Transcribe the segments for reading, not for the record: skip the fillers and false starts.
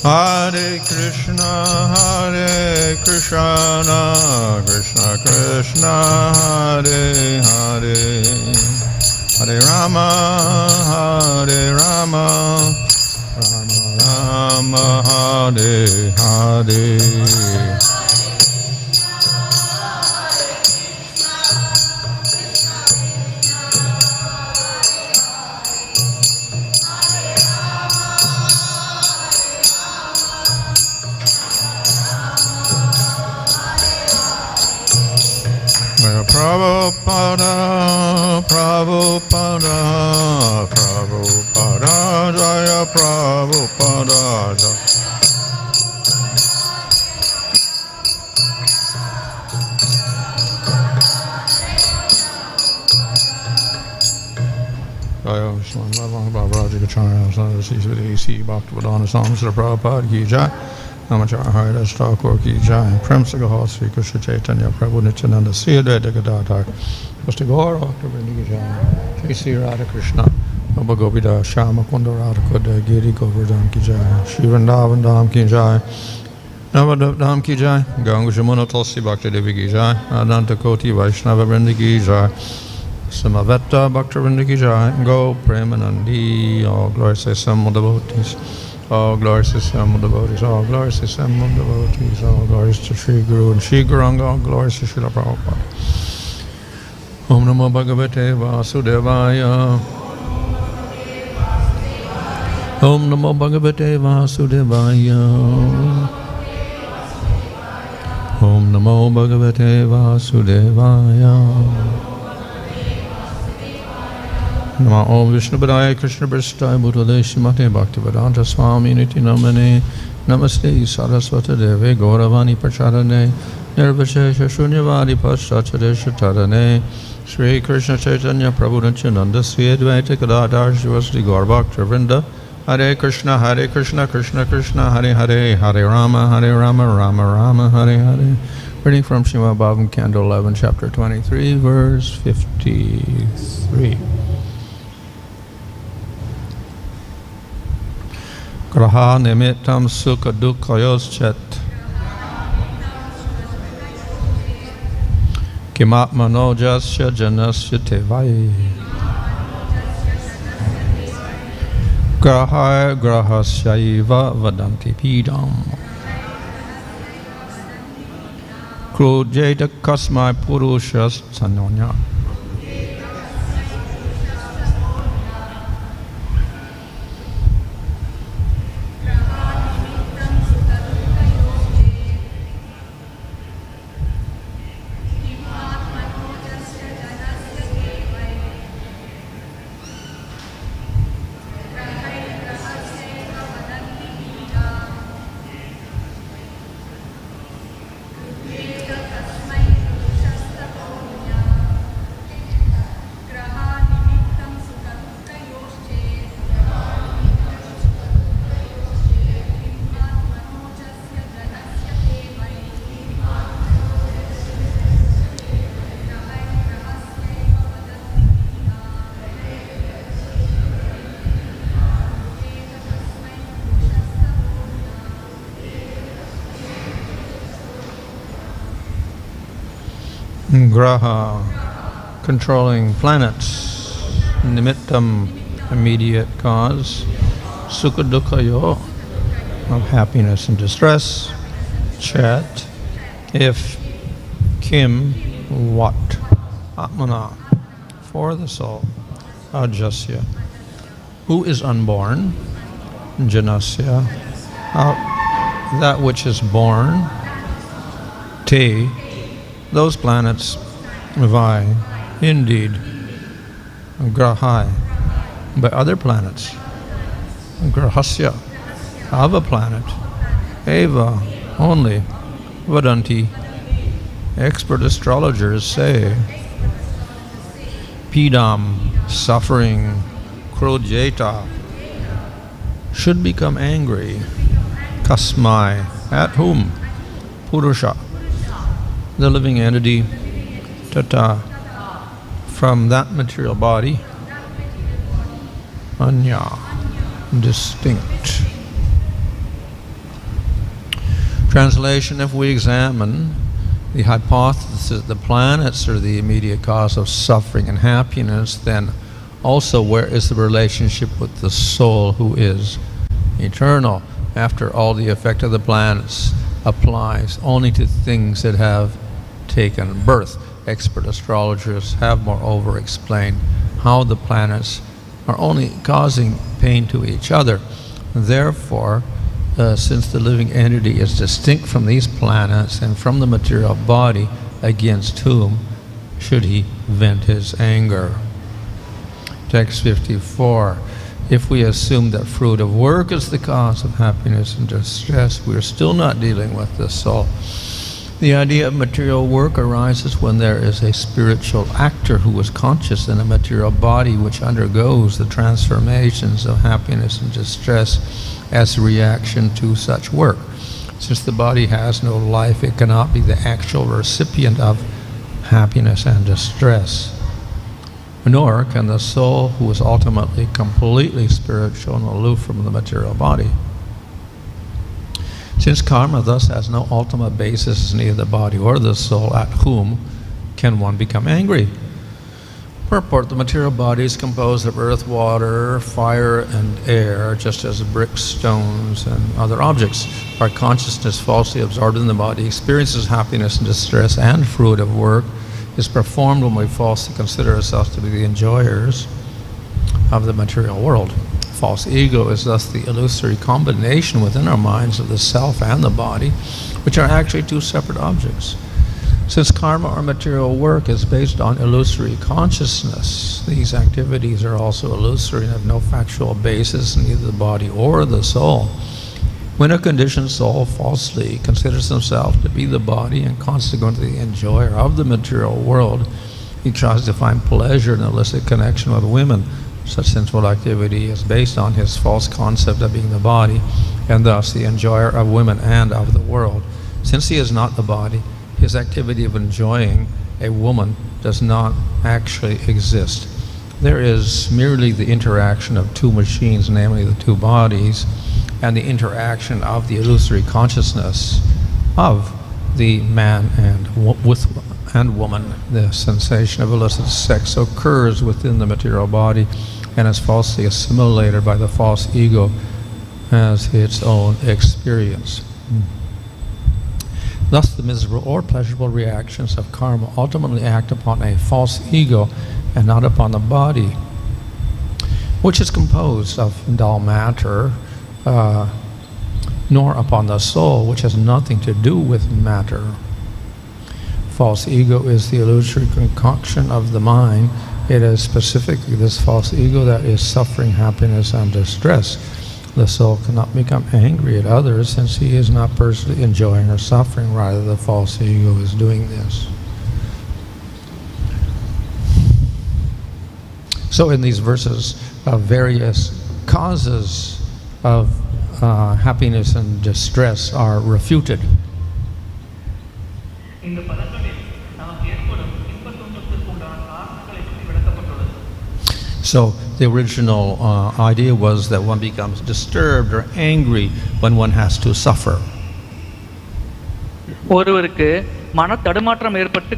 Hare Krishna, Krishna Krishna, Hare Hare, Hare Rama, Rama Rama, Hare Hare. Prabhupada, Prabhupada, Prabhupada, Jaya Prabhupada, Jaya. Jaya Vishwan Bhagavan Bhagavati Gacharya Sandra Sisvati Bhaktivinoda Swami Srila Prabhupada Ki Jai. Namacharya Haridas Thakur Ki Jai. Prem Sagahar Sri Krishna Chaitanya Prabhu Nityananda Sri Advaita Gadadhar Bhakti Gaura Bhaktivinoda Ki Jai. Shri Sri Radha Krishna Baba Gopida Shama Kunda Radha Kuda Giri Govardhan Ki Jai. Shri Vrindavan Dham Ki Jai. Navadvip Dham Ki Jai. Ganga Jamuna Tulsi Bhakti Devi Ki Jai. Adanta Koti Vaishnava Vrinda Ki Jai. Samaveta Bhaktivinoda Ki Jai. Go Premanandi. All glory to some devotees. All glories to some devotees, all glories to some devotees, all glories to Sri Guru and Sri Guranga, all glories to Srila Prabhupada. Om Namo Bhagavate Vasudevaya. Om Namo Bhagavate Vasudevaya. Om Namo Bhagavate Vasudevaya. Nama Om Vishnu Padaya Krishna Prasthaya Bhutale Srimate Bhaktivedanta Swami Niti Namane Namaste Saraswata Deve Gauravani Pracharane Nirvashesha Shunyavadi Paschachadesha Tarane Sri Krishna Chaitanya Prabhu Nityananda Sri Advaita Gadadhar Shivasri Gaur Bhaktivinoda Hare Krishna Krishna Krishna Hare Hare Hare Rama Rama Rama Hare Hare. Reading from Srimad Bhagavatam Canto 11 Chapter 23 Verse 53. Grahā nimittam sukha-duḥkhayoś chet. Ātmano jasya janasya tevai. Grahair grahasyaiva vadanti pīḍāṁ. Krudhyeta kasmai puruṣas nyaḥ. Grahā, controlling planets. Nimittam, immediate cause. Sukha-duḥkhayoḥ, of happiness and distress. Chat, if. Kim, what. Ātmanaḥ, for the soul. Ajasya, who is unborn. Janasya, that which is born. Te, those planets. Vai, indeed. Grahair, by other planets. Grahasya, of a planet. Eva, only. Vadanti, expert astrologers say. Pīḍāṁ, suffering. Krudhyeta, should become angry. Kasmai, at whom? Puruṣaḥ, the living entity. Tato, from that material body. Anyaḥ, distinct. Translation: if we examine the hypothesis that the planets are the immediate cause of suffering and happiness, then also where is the relationship with the soul who is eternal? After all, the effect of the planets applies only to things that have taken birth. Expert astrologers have moreover explained how the planets are only causing pain to each other. Therefore, since the living entity is distinct from these planets and from the material body, against whom should he vent his anger? Text 54. If we assume that fruit of work is the cause of happiness and distress, we are still not dealing with the soul. The idea of material work arises when there is a spiritual actor who is conscious in a material body which undergoes the transformations of happiness and distress as a reaction to such work. Since the body has no life, it cannot be the actual recipient of happiness and distress. Nor can the soul, who is ultimately completely spiritual and aloof from the material body. Since karma thus has no ultimate basis in either the body or the soul, at whom can one become angry? Purport: the material body is composed of earth, water, fire, and air, just as bricks, stones, and other objects. Our consciousness, falsely absorbed in the body, experiences happiness and distress, and fruit of work is performed when we falsely consider ourselves to be the enjoyers of the material world. False ego is thus the illusory combination within our minds of the self and the body, which are actually two separate objects. Since karma or material work is based on illusory consciousness, these activities are also illusory and have no factual basis in either the body or the soul. When a conditioned soul falsely considers himself to be the body and consequently the enjoyer of the material world, he tries to find pleasure in illicit connection with women. Such sensual activity is based on his false concept of being the body and thus the enjoyer of women and of the world. Since he is not the body, his activity of enjoying a woman does not actually exist. There is merely the interaction of two machines, namely the two bodies, and the interaction of the illusory consciousness of the man and woman. The sensation of illicit sex occurs within the material body and is falsely assimilated by the false ego as its own experience. Thus, the miserable or pleasurable reactions of karma ultimately act upon a false ego and not upon the body, which is composed of dull matter, nor upon the soul, which has nothing to do with matter. False ego is the illusory concoction of the mind. It is specifically this false ego that is suffering happiness and distress. The soul cannot become angry at others since he is not personally enjoying or suffering, rather the false ego is doing this. So in these verses, various causes of happiness and distress are refuted. So the original idea was that one becomes disturbed or angry when one has to suffer. ஒருவருக்கு மன தடுமாற்றம் ஏற்பட்டு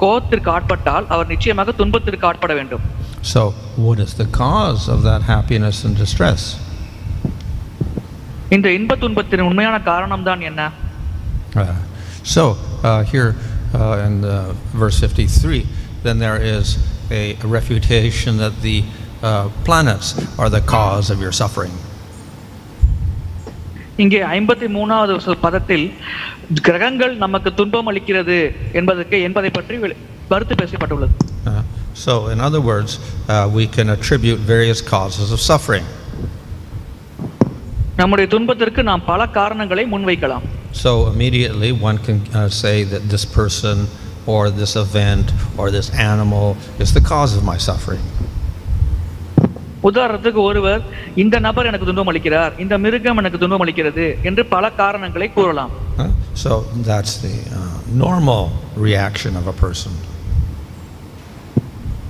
கோபத்திற்கு ஆட்பட்டால் அவர் நிச்சயமாக துன்பத்திற்கு ஆட்பட வேண்டும். So what is the cause of that happiness and distress? இந்த இன்ப துன்பத்தின் உண்மையான காரணம் தான் என்ன? So here in verse 53, then there is a refutation that the planets are the cause of your suffering. இங்கே 53வது பதத்தில் கிரகங்கள் நமக்கு துன்பம் அளிக்கிறது என்பதை பற்றி கருத்து பேசப்பட்டுள்ளது. So in other words, we can attribute various causes of suffering. நம்முடைய துன்பத்திற்கு நாம் பல காரணங்களை முன்வைக்கலாம். So immediately one can say that this person or this event or this animal is the cause of my suffering. உதாரணத்துக்கு ஒருவர் இந்த நபர் எனக்கு துன்பம் அளிக்கிறார், இந்த மிருகம் எனக்கு துன்பம் அளிக்கிறது என்று பல காரணங்களை கூறலாம். So that's the normal reaction of a person.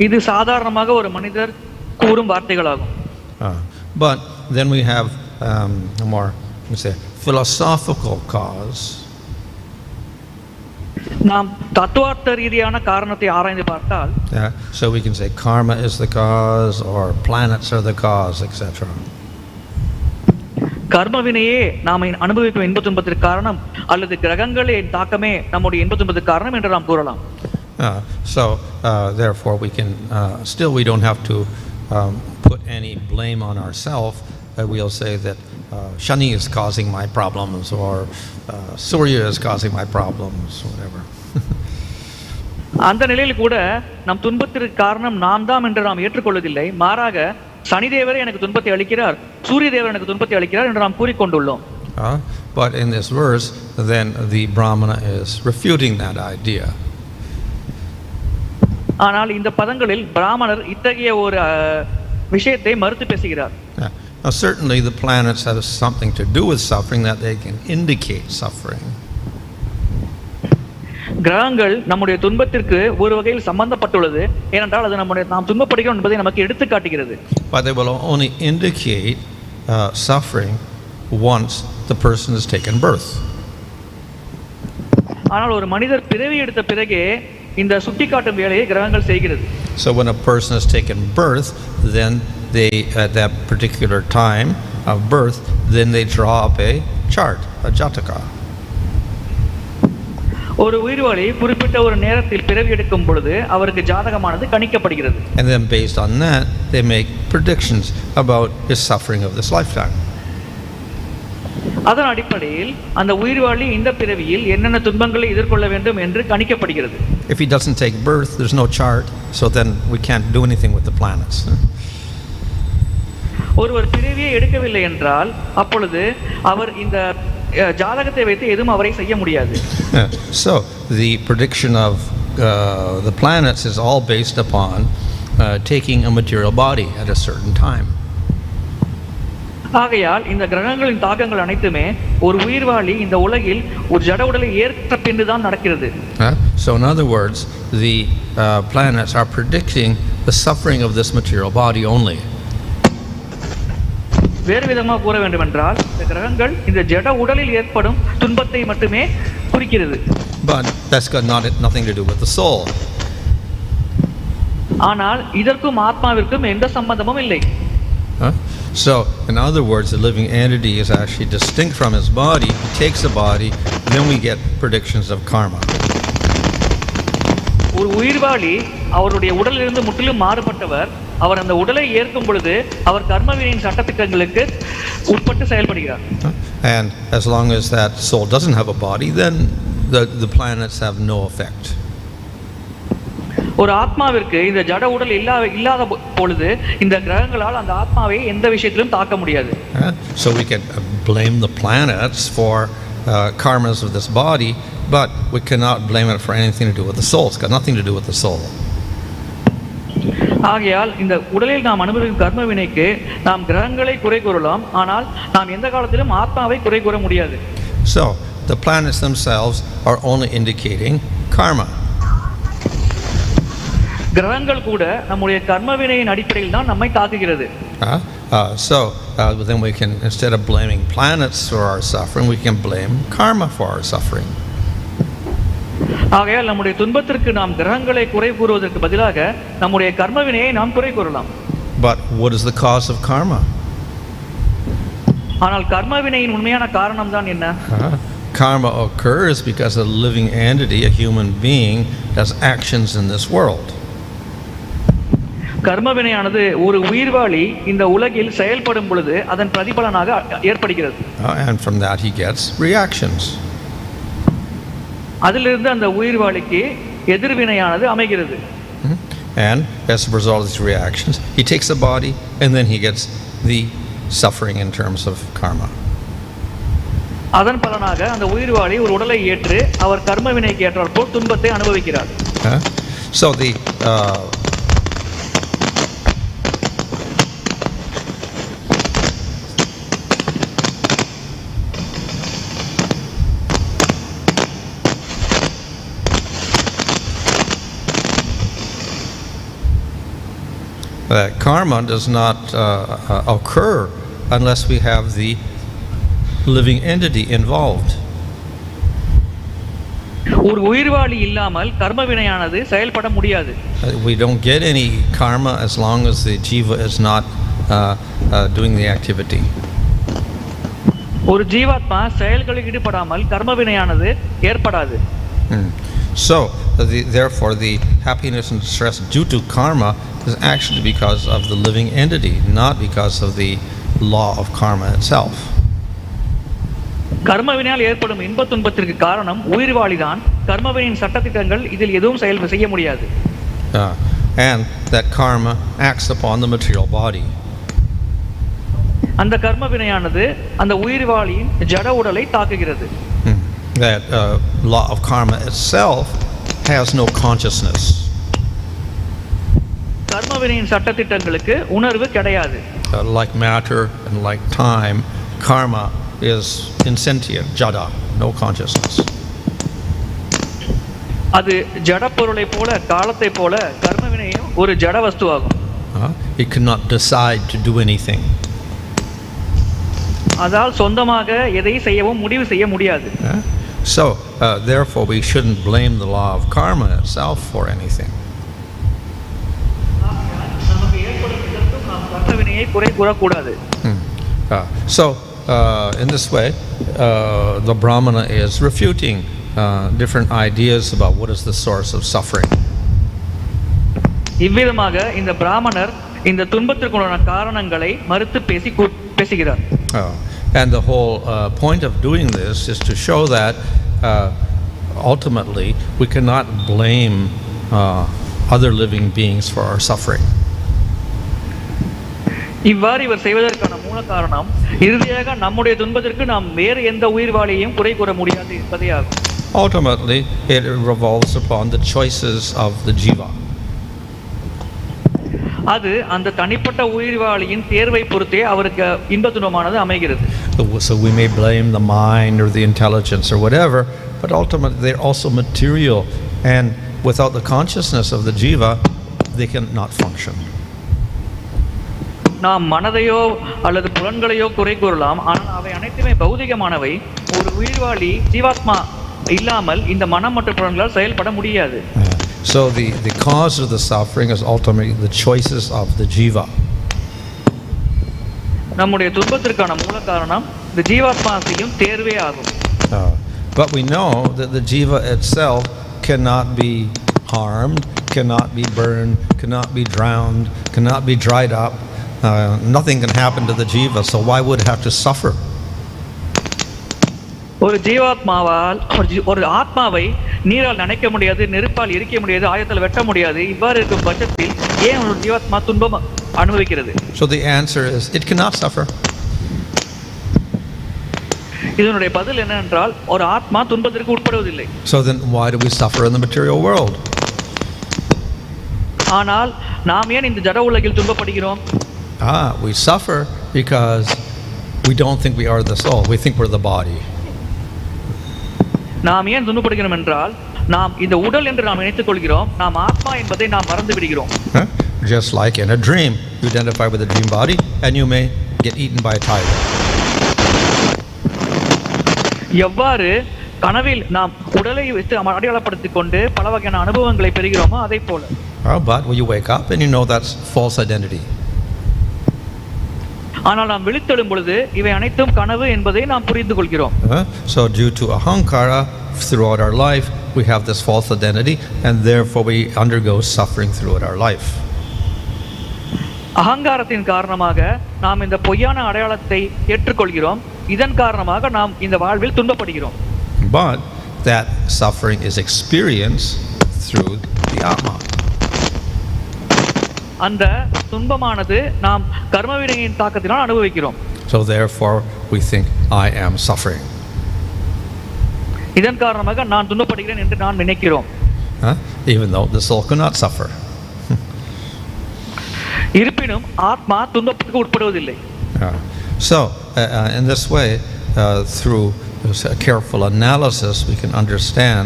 இது சாதாரணமாக ஒரு மனிதர் கூறும் வார்த்தைகளாகும். But then we have more, say, philosophical cause, நாம் தத்துவார்த்த ரீதியான காரணத்தை ஆராய்ந்து பார்த்தால் so we can say karma is the cause or planets are the cause, etc. கர்மவினையே நாம் அனுபவிக்கும் இன்ப துன்பத்திற்கு காரணம் அல்லது கிரகங்களின் தாக்கமே நம்முடைய இன்ப துன்பத்திற்கு காரணம் என்று நாம் கூறலாம். So therefore we can still we don't have to put any blame on ourselves. We'll say that Shani is causing my problems or Surya is causing my problems, whatever. அந்த நிலையில் கூட நம் துன்பத்திற்கு காரணம் நாம் தான் என்று நாம் ஏற்றுக்கொள்வதில்லை. மாறாக சனி தேவர் எனக்கு துன்பத்தை அளிக்கிறார், சூரிய தேவர் எனக்கு துன்பத்தை அளிக்கிறார் என்று நாம் கூறிக்கொண்டுள்ளோம். But in this verse then the Brahmana is refuting that idea. ஆனால் இந்த பதங்களில் பிராமணர் இத்தகைய ஒரு விஷயத்தை மறுத்து பேசுகிறார். Now certainly the planets have something to do with suffering, that they can indicate suffering. கிரகங்கள் நம்முடைய துன்பத்திற்கு ஒரு வகையில் சம்பந்தப்பட்டுள்ளது, ஏனென்றால் அது நாம் துன்பப்படுகிறோம் என்பதை நமக்கு எடுத்து காட்டுகிறது. But they will only indicate suffering once the person has taken birth. ஆனால் ஒரு மனிதர் பிறவி எடுத்த பிறகே இந்த சுட்டிக்காட்டும் வேலையை கிரகங்கள் செய்கிறது. So when a person has taken birth, then they at that particular time of birth, then they draw up a chart, a jataka. ஒரு உயிர்வாளி குறிப்பிட்ட ஒரு நேரத்தில் பிறவி எடுக்கும் பொழுது அவருக்கு ஜாதகமானது கணிக்கப்படுகிறது. And then based on that they make predictions about his suffering of this lifetime. அதன் அடிப்படையில் அந்த உயிர்வாளி இந்த பிறவியில் என்னென்ன துன்பங்களை எதிர்கொள்ள வேண்டும் என்று கணிக்கப்படுகிறது. If he doesn't take birth, there's no chart, so then we can't do anything with the planets. ஒருவர் பிறவியை எடுக்கவில்லை என்றால் அப்பொழுது அவர் இந்த ஜாதகத்தை வைத்து எதுவும் அவரை செய்ய முடியாது. So the prediction of the planets is all based upon taking a material body at a certain time. ஆகையால் இந்த கிரகங்களின் தாக்கங்கள் அனைத்துமே ஒரு உயிர்வாளி இந்த உலகில் ஒரு ஜட உடலை ஏற்ற பின்பு தான் நடக்கிறது. So in other words, the planets are predicting the suffering of this material body only. வேறு விதமாக கூற வேண்டும் என்றால் இந்த கிரகங்கள் இந்த ஜட உடலில் ஏற்படும் துன்பத்தை மட்டுமே குறிக்கிறது. But that's got nothing to do with the soul. ஆனால் இதற்கும் ஆத்மாவிற்கும் எந்த சம்பந்தமும் இல்லை. So in other words, the living entity is actually distinct from his body. He takes a body, then we get predictions of karma. ஒரு உயிர்வாளி அவருடைய உடலிலிருந்து முற்றிலும் மாறுபட்டவர். அவர் அந்த உடலை ஏற்கும் பொழுது அவர் கர்மவினையின் சட்டதிட்டங்களுக்கு உட்பட்டு செயல்படுகிறார். And as long as that soul doesn't have a body, then the planets have no effect. ஒரு ஆத்மாவிற்கு இந்த ஜட உடல் இல்லாத பொழுது இந்த கிரகங்களால் அந்த ஆத்மாவை எந்த விஷயத்திலும் தாக்க முடியாது. So we can blame the planets for karmas of this body, but we cannot blame it for anything to do with the soul. It's got nothing to do with the soul. ஆகையால் இந்த உடலில் நாம் அனுபவிக்கும் கர்ம வினைக்கு நாம் கிரகங்களை குறை கூறலாம், ஆனால் நாம் எந்த காலத்திலும் ஆத்மாவை குறை கூற முடியாது. So the planets themselves are only indicating karma. கிரகங்கள் கூட நம்முடைய கர்ம வினையின் அடிப்படையில் தான் நம்மை தாக்குகிறது. So then we can, instead of blaming planets for our suffering, we can blame karma for our suffering. ஆகையால் நம்முடைய துன்பத்திற்கு நாம் கிரகங்களை குறை கூறுவதற்கு பதிலாக நம்முடைய கர்ம வினையை நாம் குறை கூறலாம். But what is the cause of karma? ஆனால் கர்ம வினையின் உண்மையான காரணம் தான் என்ன? Karma occurs because a living entity, a human being, does actions in this world. கர்ம வினையானது ஒரு உயிர்வாளி இந்த உலகில் செயல்படும் பொழுது அதன் பிரதிபலனாக ஏற்படுகிறது. And from that he gets reactions. அதிலிருந்து அந்த உயிர்வாளிக்கு எதிர்வினையானது அமைகிறது. And as a result of these reactions, he takes a body and then he gets the suffering in terms of karma. அதன் பலனாக அந்த உயிர்வாளி ஒரு உடலை ஏற்று அவர் கர்ம வினைக்கு ஏற்றார் போல் துன்பத்தை அனுபவிக்கிறார். So the karma does not occur unless we have the living entity involved. ஒரு உயிர்வாளி இல்லாமல் கர்ம வினையானது செயல்பட முடியாது. We don't get any karma as long as the jiva is not doing the activity. ஒரு ஜீவாத்மா செயல்களில் ஈடுபடாமல் கர்ம வினையானது ஏற்படாது. So therefore the happiness and stress due to karma is actually because of the living entity, not because of the law of karma itself. கர்ம வினையால் ஏற்படும் இன்ப துன்பத்திற்கு காரணம் உயிர்வாளிதான். கர்ம வினையின் சட்டதிட்டங்கள் இதில் எதுவும் செய்ய முடியாது. And that karma acts upon the material body. அந்த கர்ம வினையானது அந்த உயிர்வாளியின் ஜட உடலை தாக்குகிறது. That law of karma itself has no consciousness. கர்ம வினையின் சட்டதிட்டங்களுக்கு உணர்வு கிடையாது. Like matter and like time, karma is insentient, jada, no consciousness. அது ஜட பொருளை போல காலத்தை போல கர்ம வினையும் ஒரு ஜட வஸ்துவாகும். It cannot decide to do anything. அதால் சொந்தமாக எதை செய்யவும் முடிவு செய்ய முடியாது. So therefore we shouldn't blame the law of karma itself for anything. நமக்கு ஏற்படும் இதற்கும் நாம் கர்ம வினையை குறை கூறக்கூடாது. So in this way the Brahmana is refuting different ideas about what is the source of suffering. இவ்விதமாக இந்த பிராமணர் இந்த துன்பத்திற்குண்டான காரணங்களை மறுத்து பேசுகிறார். And the whole point of doing this is to show that ultimately we cannot blame other living beings for our suffering. இவ்வாறு இவர் செய்வதற்கான மூல காரணம் இறுதியாக நம்முடைய துன்பத்திற்கு நாம் வேறு எந்த உயிர்வாளியையும் குறை கூற முடியாது என்பதே ஆகும். Ultimately it revolves upon the choices of the jiva. அது அந்த தனிப்பட்ட உயிர்வாளியின் தேர்வை பொறுத்தே அவருக்கு இன்ப துன்பமானது அமைகிறது. So we may blame the mind or the intelligence or whatever, but ultimately they're also material, and without the consciousness of the jiva they cannot function. நாம் மனதையோ அல்லது புலன்களையோ குறை கூறலாம், ஆனால் அவை அனைத்துமே பௌதிகமானவை. ஒரு உயிர்வாளி ஜீவாத்மா இல்லாமல் இந்த மனம் மற்றும் புலன்களால் செயல்பட முடியாது. So the cause of the suffering is ultimately the choices of the jiva. நம்முடைய துன்பத்திற்கான மூல காரணம் இந்த ஜீவாத்மா செய்யும் தேர்வே ஆகும். But we know that the jiva itself cannot be harmed, cannot be burned, cannot be drowned, cannot be dried up. Nothing can happen to the jiva, so why would it have to suffer? ஒரு ஜீவாத்மாவால் ஒரு ஆத்மாவை நீரால் நனைக்க முடியாது, நெருப்பால் எரிக்க முடியாது, ஆயத்தால் வெட்ட முடியாது. இவ்வாறு இருக்கும் பட்சத்தில் ஏன் ஒரு ஜீவாத்மா துன்பம் அனுபவிக்கிறது? So the answer is it cannot suffer. இதனுடைய பதில் என்னவென்றால் ஒரு ஆத்மா துன்பத்திற்கு உட்படுவதில்லை. So then why do we suffer in the material world? ஆனால் நாம் ஏன் இந்த ஜட உலகில் துன்பப்படுகிறோம்? We suffer because we don't think we are the soul. We think we're the body. நாம் ஏன் துன்பப்படுகிறோம் என்றால் நாம் இந்த உடல் என்று நாம் நினைத்துக் கொள்கிறோம். நாம் ஆத்மா என்பதை நாம் மறந்து விடுகிறோம். Just like in a dream, you identify with the dream body and you may get eaten by a tiger. எவ்வாறு கனவில் நாம் உடலை வைத்து அடையாளப்படுத்திக் கொண்டு பல வகையான அனுபவங்களை பெறுகிறோமோ அதை போல. But when you wake up and you know that's false identity. ஆனால் நாம் விழித்தெழும் பொழுது இவை அனைத்தும் கனவு என்பதை நாம் புரிந்து கொள்கிறோம். So due to ahankara throughout our life we have this false identity and therefore we undergo suffering throughout our life. அகங்காரத்தின் காரணமாக நாம் இந்த பொய்யான அடையாளத்தை ஏற்றுக்கொள்கிறோம். இதன் காரணமாக நாம் இந்த வாழ்வில் துன்பப்படுகிறோம். But that suffering is experienced through the atma. அந்த துன்பமானது நாம் கர்ம வினையின் தாக்கத்தினால் அனுபவிக்கிறோம். So therefore we think I am suffering. இதன் காரணமாக நான் துன்பப்படுகிறேன் என்று நான் நினைக்கிறோம். Even though the soul cannot suffer. இருப்பினும் ஆத்மா துன்பத்துக்கு உட்படுவதில்லை. So in this way through a careful analysis we can understand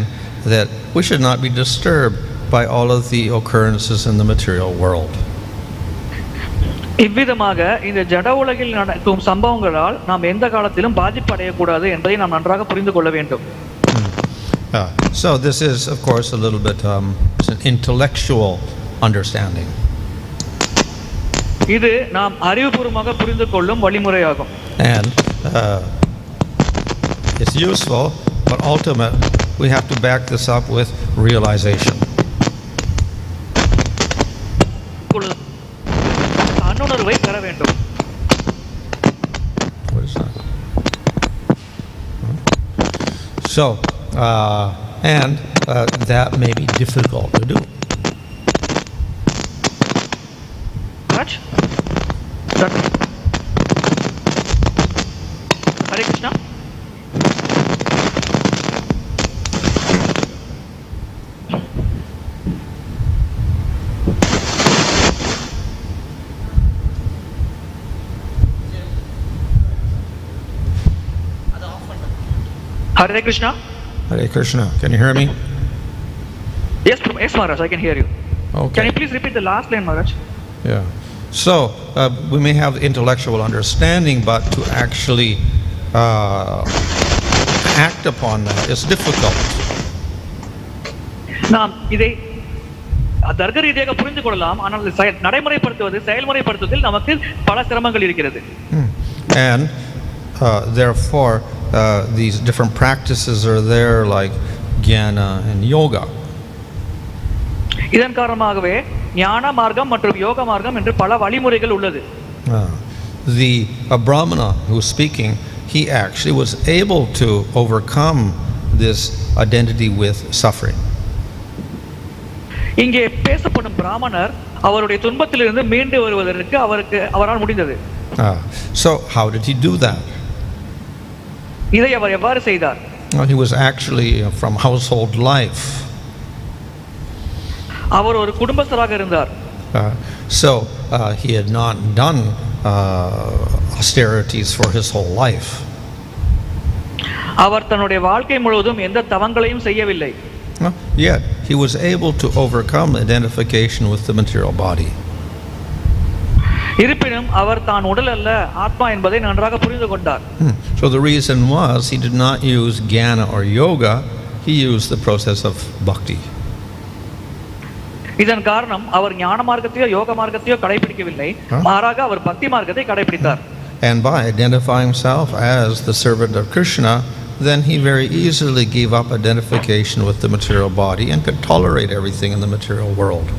that we should not be disturbed by all of the occurrences in the material world. இவ்விதமாக இந்த ஜட உலகில் நடக்கும் சம்பவங்களால் நாம் எந்த காலத்திலும் பாதிப்பு அடையக்கூடாது என்பதை நாம் நன்றாக புரிந்து கொள்ள வேண்டும். So this is, of course, a little bit it's an intellectual understanding. இது நாம் அறிவுபூர்வமாக புரிந்து கொள்ளும் வழிமுறையாகும். And it's useful, but ultimately we have to back this up with realization. தன்னுணர்வை பெற வேண்டும். What is that? So, and that may be difficult to do. Hare Krishna. Hare Krishna. Hare Krishna. Can you hear me? Yes, Maharaj, I can hear you. Okay. Can you please repeat the last line, Maharaj? Yeah. So we may have intellectual understanding, but to actually act upon that is difficult. நாம் இதை தர்க்க ரீதியாக புரிந்து கொள்ளலாம், ஆனால் நடைமுறைப்படுத்துவது செயல்முறைப்படுத்துவதில் நமக்கு பல சிரமங்கள் இருக்கிறது. And therefore these different practices are there, like jnana and yoga. இதன் காரணமாகவே ஞான மார்க்கம் மற்றும் யோக மார்க்கம் என்று பல வழிமுறைகள் உள்ளது. The Brahmana who was speaking, he actually was able to overcome this identity with suffering. இங்கே பேசப்படும் பிராமணர் அவருடைய துன்பத்திலிருந்து மீண்டு வருவதற்கு அவரால் முடிந்தது. So how did he do that? இதை அவர் எவ்வாறு செய்தார்? He was actually from household life. அவர் ஒரு குடும்பஸ்தராக இருந்தார். So he had not done austerities for his whole life. அவர் தன்னுடைய வாழ்க்கை முழுவதும் எந்த தவங்களையும் செய்யவில்லை. Yet he was able to overcome identification with the material body. இருப்பினும் அவர் தான் உடல் அல்ல ஆத்மா என்பதை நன்றாக புரிந்து கொண்டார். So the reason was he did not use jnana or yoga, he used the process of bhakti. இதன் காரணம் அவர் ஞான மார்க்கத்தையோ யோக மார்க்கத்தையோ கடைபிடிக்கவில்லை, மாறாக அவர் பக்தி மார்க்கத்தை கடைபிடித்தார். And by identifying himself as the servant of Krishna, then he very easily gave up identification with the material body and could tolerate everything in the material world.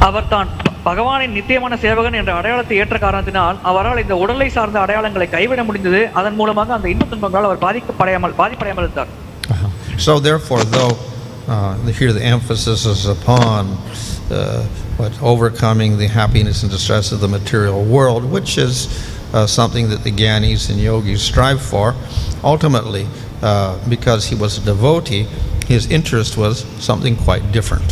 அவர் தான் பகவானின் நித்தியமான சேவகன் என்ற அடையாளத்தை ஏற்ற காரணத்தினால் அவரால் இந்த உடலை சார்ந்த அடையாளங்களை கைவிட முடிந்தது. அதன் மூலமாக அந்த இன்ப துன்பங்களால் அவர் பாதிப்படையாமல் இருந்தார். So therefore, though here the emphasis is upon overcoming the happiness and distress of the material world, which is something that the Gyanis and Yogis strive for, ultimately, because he was a devotee, his interest was something quite different.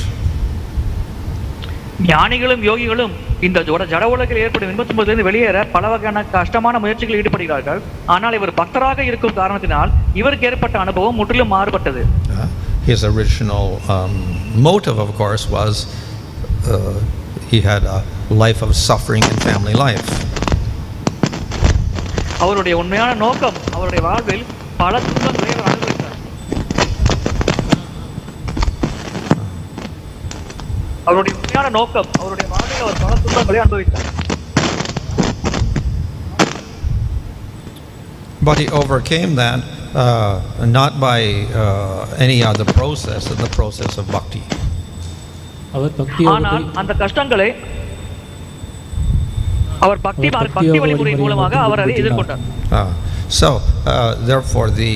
ஞானிகளும் யோகிகளும் இந்த ஜட உலகில் ஏற்படும் இன்ப துன்பத்திலிருந்து வெளியேற பல வகையான கஷ்டமான முயற்சிகளில் ஈடுபடுகிறார்கள். ஆனால் இவர் பக்தராக இருக்கும் காரணத்தினால் இவருக்கு ஏற்பட்ட அனுபவம் முற்றிலும் மாறுபட்டது. His original motive, of course, was he had a life of suffering in family life. அவருடைய உண்மையான நோக்கம் அவருடைய வாழ்வில் பல துன்பங்களை அனுபவித்தார். அவருடைய உண்மையான நோக்கம் அவருடைய வாழ்வில் அவர் பல துன்பங்களை அனுபவித்தார். But he overcame that not by any other process than the process of bhakti. ஆனால் அந்த கஷ்டங்களை அவர் பக்தி வழிமுறை மூலமாக அவர் அதை எதிர்கொண்டார். So therefore the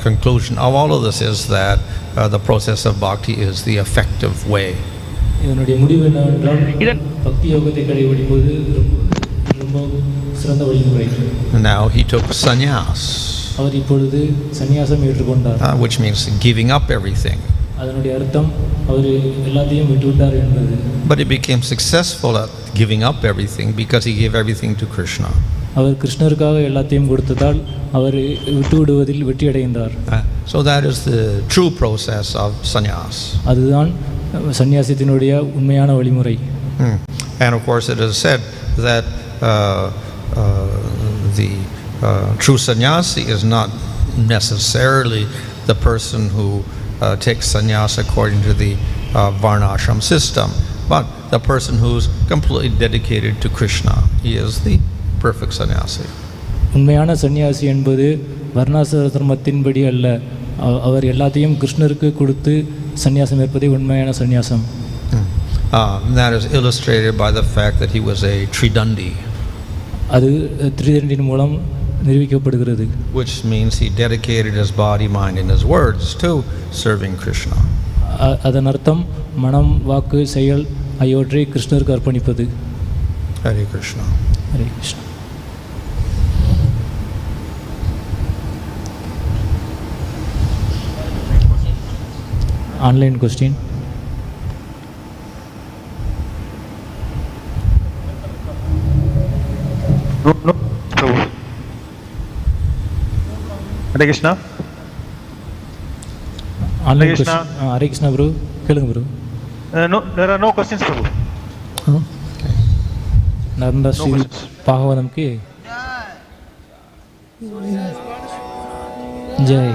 conclusion of all of this is that the process of bhakti is the effective way. இதனுடைய முடிவு என்னவென்றால் பக்தி யோகத்தை கடைபிடிப்பது ரொம்ப சிறந்த வழிமுறை. Now he took sannyas, அவர் இப்பொழுது சந்நியாசம் ஏற்றுக்கொண்டார், which means giving up everything. அதனுடைய அர்த்தம் அவர் எல்லாத்தையும் விட்டுவிட்டார் என்பது. But he became successful at giving up everything because he gave everything to Krishna. அவர் கிருஷ்ணருக்காக எல்லாத்தையும் கொடுத்ததால் அவர் விட்டுவிடுவதில் வெற்றி அடைந்தார். So that is the true process of sannyas. அதுதான் சந்நியாசத்தினுடைய உண்மையான வழிமுறை. And of course, it is said that the true sannyasi is not necessarily the person who takes sannyas according to the varnashram system, but the person who's completely dedicated to Krishna. He is the perfect sannyasi. உண்மையான சன்னியாசி என்பது வர்ணாசிர தர்மத்தின்படி அல்ல, அவர் எல்லாத்தையும் கிருஷ்ணருக்கு கொடுத்து சன்னியாசம் ஏற்பதே உண்மையான சன்னியாசம். That is illustrated by the fact that he was a tridandi. அது திரிதண்டின் மூலம் நிரூபிக்கப்படுகிறது. Which means he dedicated his body, mind and his words to serving Krishna. அதன் அர்த்தம் மனம், வாக்கு, செயல் ஆகியவற்றை கிருஷ்ணருக்கு அர்ப்பணிப்பது. Hare Krishna. Hare Krishna. Online question. No, Prabhu. Hare Krishna. Online Hare Krishna. question. Hare Krishna bro. கேளுங்க bro. No, there are no questions, Prabhu. Narmada Sri Bhagavatam Ki Jai.